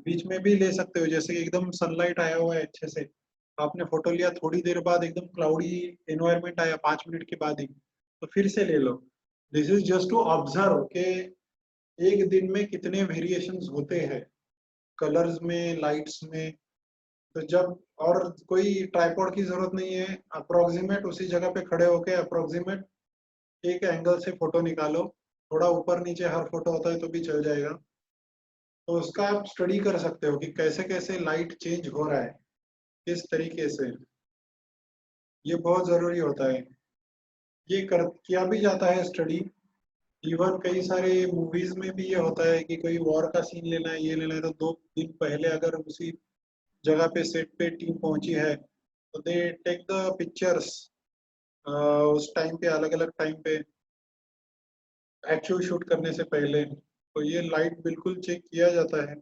Speaker 1: बीच में भी ले सकते हो, जैसे कि एकदम सनलाइट आया हुआ है अच्छे से, आपने फोटो लिया, थोड़ी देर बाद एकदम क्लाउडी एनवायरनमेंट आया 5 मिनट के बाद ही, तो फिर से ले लो। This is just to observe के एक दिन में कितने वेरिएशंस होते हैं कलर्स में, लाइट्स में। तो जब, और कोई ट्राइपॉड की जरूरत नहीं है, अप्रोक्सीमेट उसी जगह पे खड़े होके अप्रोक्सीमेट एक एंगल से फोटो निकालो, थोड़ा ऊपर नीचे हर फोटो होता है तो भी चल जाएगा। तो उसका आप स्टडी कर सकते हो कि कैसे कैसे लाइट चेंज हो रहा है, किस तरीके से। ये बहुत जरूरी होता है, ये कर किया भी जाता है स्टडी। इवन कई सारे मूवीज में भी ये होता है कि कोई वॉर का सीन लेना है, ये लेना है, तो 2 दिन पहले अगर उसी जगह पे सेट पे टीम पहुंची है तो दे टेक द पिक्चर्स उस टाइम पे, अलग अलग टाइम पे, एक्चुअल शूट करने से पहले। तो ये लाइट बिल्कुल चेक किया जाता है।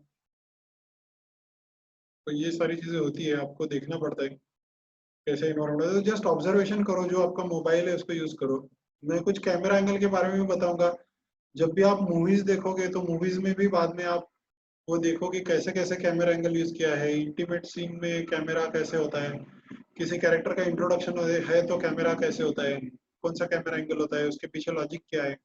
Speaker 1: तो ये सारी चीजें होती है, आपको देखना पड़ता है कैसे इन्वायरमेंट है। तो जस्ट ऑब्जर्वेशन करो, जो आपका मोबाइल है उसको यूज करो। मैं कुछ कैमरा एंगल के बारे में भी बताऊंगा। जब भी आप मूवीज देखोगे तो मूवीज में भी बाद में आप वो देखो कि कैसे कैसे कैमरा एंगल यूज किया है, इंटीमेट सीन में कैमरा कैसे होता है, किसी कैरेक्टर का इंट्रोडक्शन है तो कैमरा कैसे होता है, कौन सा कैमरा एंगल होता है, उसके पीछे लॉजिक क्या है।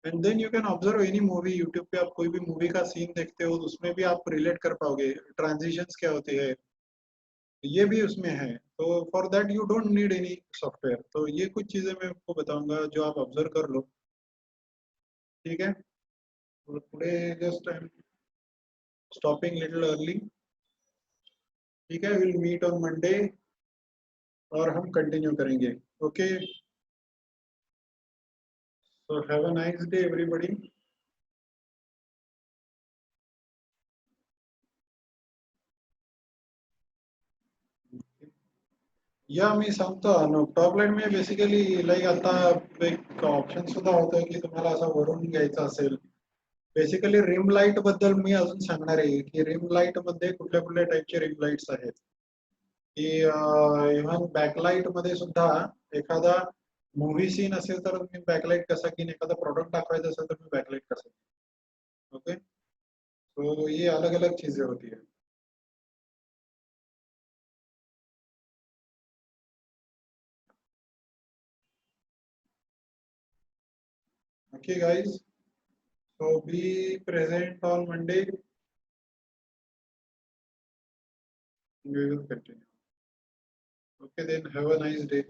Speaker 1: And then you can observe any movie. YouTube पे आप कोई भी मूवी का सीन देखते हो तो उसमें भी आप रिलेट कर पाओगे, ट्रांजिशंस क्या होती है, ये भी उसमें है। तो for that you don't need any software. तो ये कुछ चीजें मैं आपको बताऊंगा जो आप ऑब्जर्व कर लो, ठीक है। Today just I am stopping little early, ठीक है। विल मीट ऑन मंडे और हम कंटिन्यू करेंगे। Okay, so have a nice day everybody. या मी सांगतो अनु, टॉप लाईन म्हणजे बेसिकली लाईक आता एक ऑप्शन सुद्धा होतं की तुम्हाला असं वरून घ्यायचं असेल। बेसिकली रिम लाईट बद्दल मी अजून सांगणार आहे की रिम लाईट मध्ये कुठल्या कुठल्या टाईपचे रिम लाईट्स आहेत, की इव्हन बॅकलाईट मध्ये सुद्धा एखादा मूवी सीन असेल तर मी बॅकलाईट कसा घेईन, एखादा प्रोडक्ट दाखवायचा असेल तर मी बॅकलाईट कसा घेईन। ओके, तो ये अलग अलग चीजें होती है। Okay guys, so be present on Monday, we will continue। Okay, then have a nice day।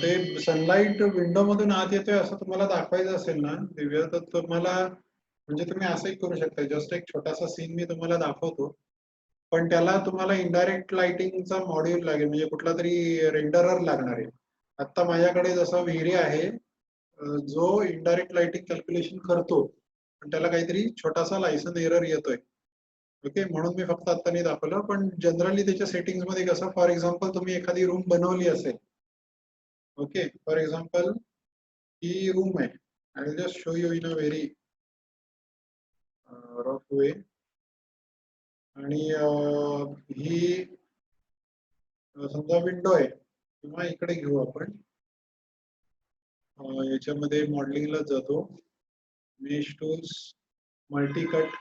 Speaker 1: ते सनलाइट विंडो मधून आत येतोय असं तुम्हाला दाखवायचं असेल ना दिव्य, तर तुम्हाला म्हणजे तुम्ही असंही करू शकता। जस्ट एक छोटासा सीन मी तुम्हाला दाखवतो, पण त्याला तुम्हाला इनडायरेक्ट लाइटिंगचा मॉड्यूल लागेल, म्हणजे कुठला तरी रेंडरर लागणार आहे। आता माझ्याकडे जसा विहिरी आहे जो इनडायरेक्ट लाइटिंग कॅल्क्युलेशन करतो, पण त्याला काहीतरी छोटासा लायसन एरर येतोय। ओके, म्हणून मी फक्त आता नाही दाखवलं, पण जनरली त्याच्या सेटिंग्स मध्ये कसं, फॉर एक्झाम्पल तुम्ही एखादी रूम बनवली असेल, ओके, फॉर एक्झाम्पल ही रूम आहे, I will just show you in a very rough way. आणि ही समजा विंडो आहे, किंवा इकडे घेऊ आपण, याच्यामध्ये मॉडेलिंगला जातो, मेश टूल्स, मल्टी कट,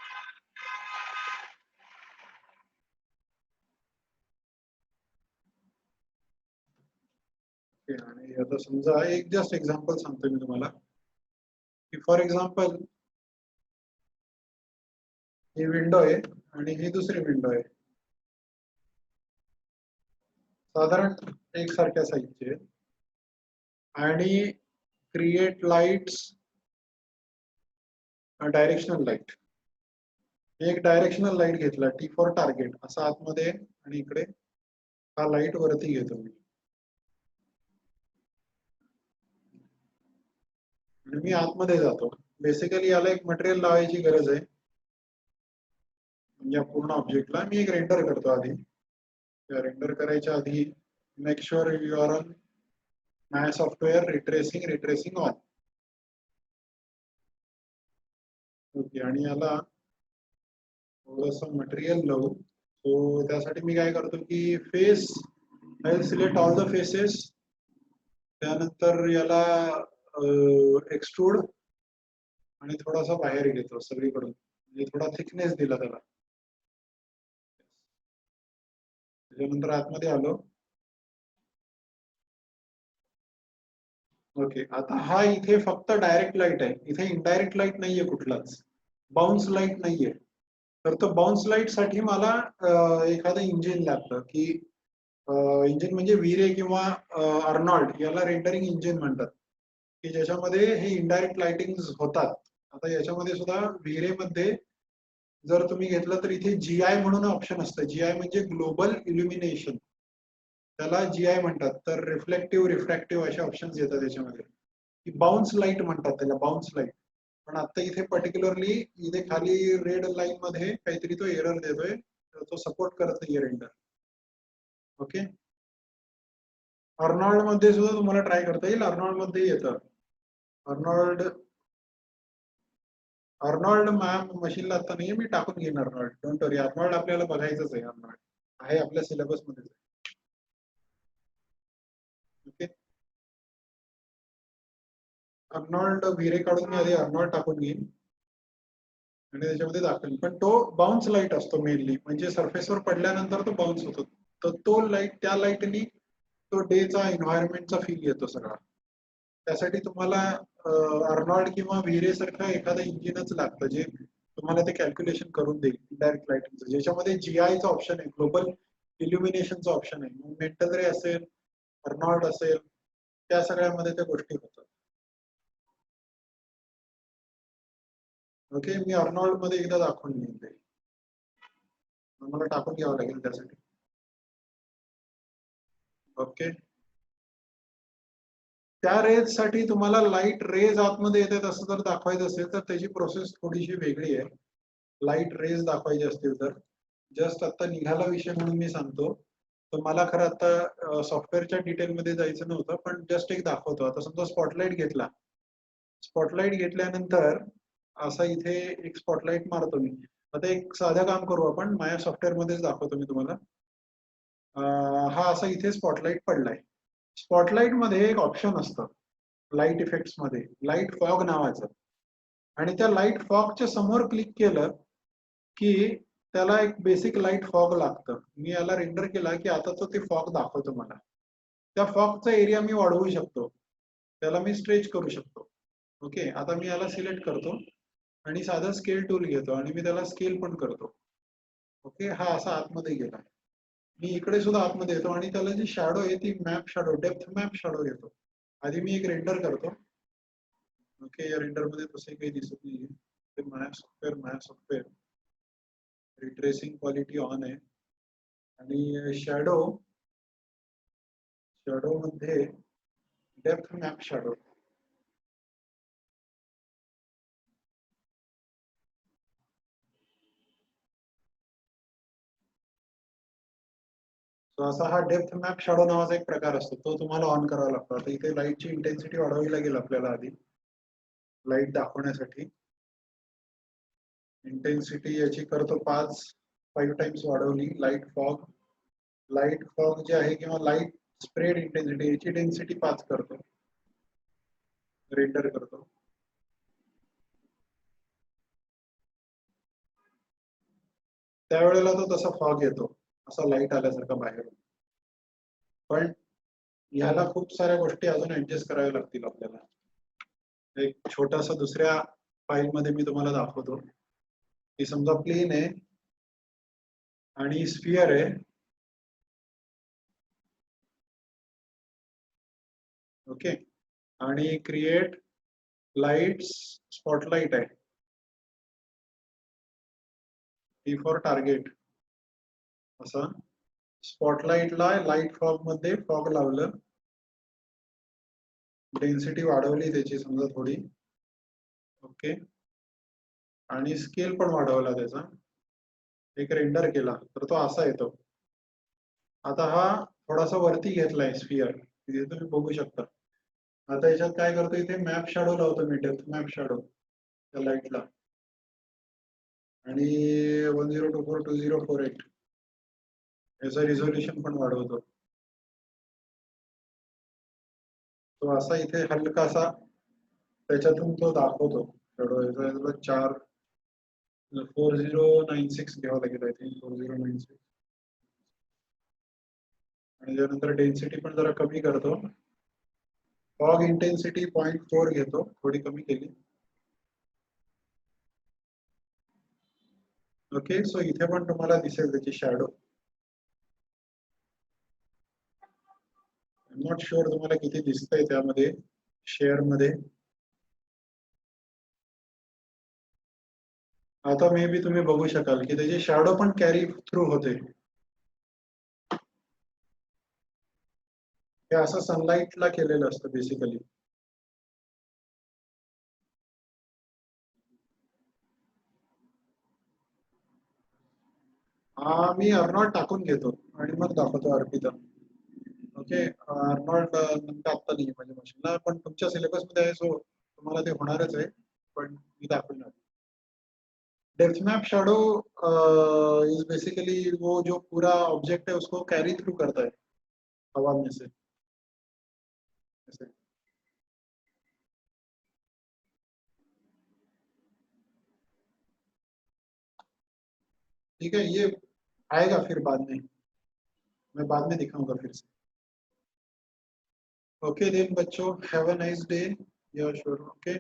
Speaker 1: आणि आता समजा एक जस्ट एक्झाम्पल सांगतो मी तुम्हाला, की फॉर एक्झाम्पल ही विंडो आहे आणि ही दुसरी विंडो आहे, साधारण एकसारख्या साईजचे, आणि क्रिएट लाइट्स, डायरेक्शनल लाइट, मी एक डायरेक्शनल लाईट घेतला, टी फॉर टार्गेट असा आतमध्ये, आणि इकडे हा लाईट वरती घेतो मी, आणि मी आतमध्ये जातो. बेसिकली याला एक मटेरियल लावायची गरज आहे. या पूर्ण ऑब्जेक्टला मी एक रेंडर करतो आधी. रेंडर करायच्या आधी make sure you are on my software ray tracing on. Okay, आणि याला थोडस मटेरियल लावू. सो त्यासाठी मी काय करतो की face, I will select all the faces. त्यानंतर याला एक्सट्रूड आणि थोडासा बाहेर घेतो सगळीकडून, म्हणजे थोडा थिकनेस दिला त्याला. त्याच्यानंतर आतमध्ये आलो. ओके, आता हा इथे फक्त डायरेक्ट लाईट आहे, इथे इनडायरेक्ट लाईट नाहीये, कुठलाच बाउन्स लाईट नाहीये. तर तो बाउन्स लाईट साठी मला एखादं इंजिन लागतं, की इंजिन म्हणजे विरे किंवा अर्नॉल्ड याला रेंडरिंग इंजिन म्हणतात, की ज्याच्यामध्ये हे इनडायरेक्ट लाइटिंग होतात. आता याच्यामध्ये सुद्धा विरेमध्ये जर तुम्ही घेतलं तर इथे जीआय म्हणून ऑप्शन असतं. जीआय म्हणजे ग्लोबल इल्युमिनेशन, त्याला जीआय म्हणतात. तर रिफ्लेक्टिव्ह रिफ्रॅक्टिव्ह असे ऑप्शन्स येतात त्याच्यामध्ये, की बाउन्स लाईट म्हणतात त्याला, बाउन्स लाईट. पण आता इथे पर्टिक्युलरली इथे खाली रेड लाईन मध्ये काहीतरी तो एरर देतोय, तर तो सपोर्ट करत नाहीये रेंडर. ओके, अर्नॉल्ड मध्ये सुद्धा तुम्हाला ट्राय करता येईल, अर्नॉल्ड मध्ये येतं. अर्नॉल्ड अर्नॉल्ड मॅम मशीनला आता नाहीये, मी टाकून घेईन अर्नॉल्ड, डोंट वरी. अर्नॉल्ड आपल्याला बघायचंच आहे, अर्नॉल्ड आहे आपल्या सिलेबस मध्ये. ओके, अर्नॉल्ड विरे काढून मी आधी अर्नॉल्ड टाकून घेईन आणि त्याच्यामध्ये दाखवेन. पण तो बाउन्स लाईट असतो मेनली, म्हणजे सरफेसवर पडल्यानंतर तो बाउन्स होतो. तर तो लाईट, त्या लाईटनी तो डेचा एन्व्हायरमेंटचा फील येतो सगळा. त्यासाठी तुम्हाला अर्नॉल्ड किंवा विरे सारखं एखादं इंजिनच लागतं, जे तुम्हाला ते कॅल्क्युलेशन करून देईल डायरेक्ट लाइटिंगचं, ज्याच्यामध्ये जीआयचं ऑप्शन आहे, ग्लोबल इल्युमिनेशनचं ऑप्शन आहे. मग मेंटल रे असेल, अर्नॉल्ड असेल, त्या सगळ्यामध्ये त्या गोष्टी होतात. ओके, मी अर्नॉल्ड मध्ये एकदा दाखवून घेईन ते, मला टाकून घ्यावं लागेल त्यासाठी. ओके, त्या रेज साठी तुम्हाला लाईट रेज आतमध्ये येतात असं जर दाखवायचं असेल तर त्याची प्रोसेस थोडीशी वेगळी आहे. लाईट रेज दाखवायचे असतील तर, जस्ट आता निघाला विषय म्हणून मी सांगतो. तर मला खरं आता सॉफ्टवेअरच्या डिटेलमध्ये जायचं नव्हतं, पण जस्ट एक दाखवतो. आता समजा स्पॉटलाईट घेतला, स्पॉटलाईट घेतल्यानंतर असा इथे एक स्पॉटलाईट मारतो मी. आता एक साधं काम करू आपण, माझ्या सॉफ्टवेअर मध्येच दाखवतो मी तुम्हाला. हा असा इथे स्पॉटलाईट पडलाय. स्पॉटलाईट मध्ये एक ऑप्शन असतं लाईट इफेक्ट्स मध्ये, लाईट फॉग नावाचं. आणि त्या लाईट फॉगच्या समोर क्लिक केलं की त्याला एक बेसिक लाईट फॉग लागतं. मी याला रेंडर केला की आता तो ते फॉग दाखवतो मला. त्या फॉगचा एरिया मी वाढवू शकतो, त्याला मी स्ट्रेच करू शकतो. ओके, आता मी याला सिलेक्ट करतो आणि साधा स्केल टूल घेतो आणि मी त्याला स्केल पण करतो. ओके, हा असा आतमध्ये गेला. मी इकडे सुद्धा आतमध्ये येतो आणि त्याला जी शॅडो आहे ती map shadow, depth map shadow घेतो. आधी मी एक रेंडर करतो. ओके, या रेंडर मध्ये तसे काही दिसत नाहीये. ते माझ्या सॉफ्टवेअर रिट्रेसिंग क्वालिटी ऑन आहे. आणि शॅडो शॅडो मध्ये डेप्थ मॅप शॅडो, सो असा हा डेप्थ मॅप शॅडो नावाचा एक प्रकार असतो, तो तुम्हाला ऑन करावा लागतो. आता इथे लाईटची इंटेन्सिटी वाढवावी लागेल आपल्याला आधी लाईट दाखवण्यासाठी. इंटेन्सिटी याची करतो 5 टाइम्स वाढवली. लाईट फॉग जे आहे किंवा लाईट स्प्रेड इंटेन्सिटी, याची डेन्सिटी 5 करतो, रेंडर करतो. त्यावेळेला तो तसा फॉग येतो, असा लाईट आल्यासारखा बाहेर. पण ह्याला खूप साऱ्या गोष्टी अजून ऍडजस्ट कराव्या लागतील आपल्याला. एक छोटासा दुसऱ्या फाईल मध्ये मी तुम्हाला दाखवतो, की समजा प्लेन आहे आणि स्फिअर आहे. ओके, आणि क्रिएट लाईट्स स्पॉटलाइट आहे. T फॉर टार्गेट असं स्पॉटलाइटला लाईट फॉग मध्ये फॉग लावलं, डेन्सिटी वाढवली त्याची समजा थोडी, ओके, आणि स्केल पण वाढवला त्याचा, एक रेंडर केला तर तो असा येतो. आता हा थोडासा वरती घेतलाय स्फिअर, इथे तुम्ही बघू शकता. आता याच्यात काय करतो, इथे मॅप शॅडो लावतो मी, डेप्थ मॅप शॅडो त्या लाईटला, आणि 10242048 याचं रिझोल्युशन पण वाढवतो. तो असा इथे हलकासा त्याच्यातून तो दाखवतो शॅडो. याचा 4096 घ्यावं लागेल, आय थिंक 4096. आणि त्यानंतर डेन्सिटी पण जरा कमी करतो, फॉग इंटेन्सिटी 0.4 घेतो, थोडी कमी केली. ओके, सो इथे पण तुम्हाला दिसेल त्याची शॅडो. नॉट शुअर तुम्हाला किती दिसतंय त्यामध्ये शेअर मध्ये. आता मे बी तुम्ही बघू शकाल की त्याची शॅडो पण कॅरी थ्रू होते. हे असं सनलाइटला केलेलं असतं बेसिकली. मी अर्नॉल्ड टाकून घेतो आणि मग दाखवतो अर्पिता. ओके, अर्नॉल्ड नंतर आता नाही माझ्या मशीनला, पण तुमच्या सिलेबस मध्ये आहे, सो तुम्हाला ते होणारच आहे, पण मी दाखवणार. Depth map shadow is basically वो जो पूरा ऑब्जेक्ट है उसको कैरी थ्रू करता है हवा में से ऐसे। ठीक है, ये आएगा फिर बाद में, मैं बाद में दिखाऊंगा फिर से। ओके देन बच्चों, हैव अ नाइस डे। या sure, okay,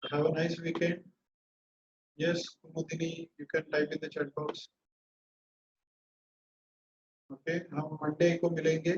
Speaker 1: have a nice weekend. Yes Kumudini, you can type in the chat box. Okay, हम मंडे को मिलेंगे।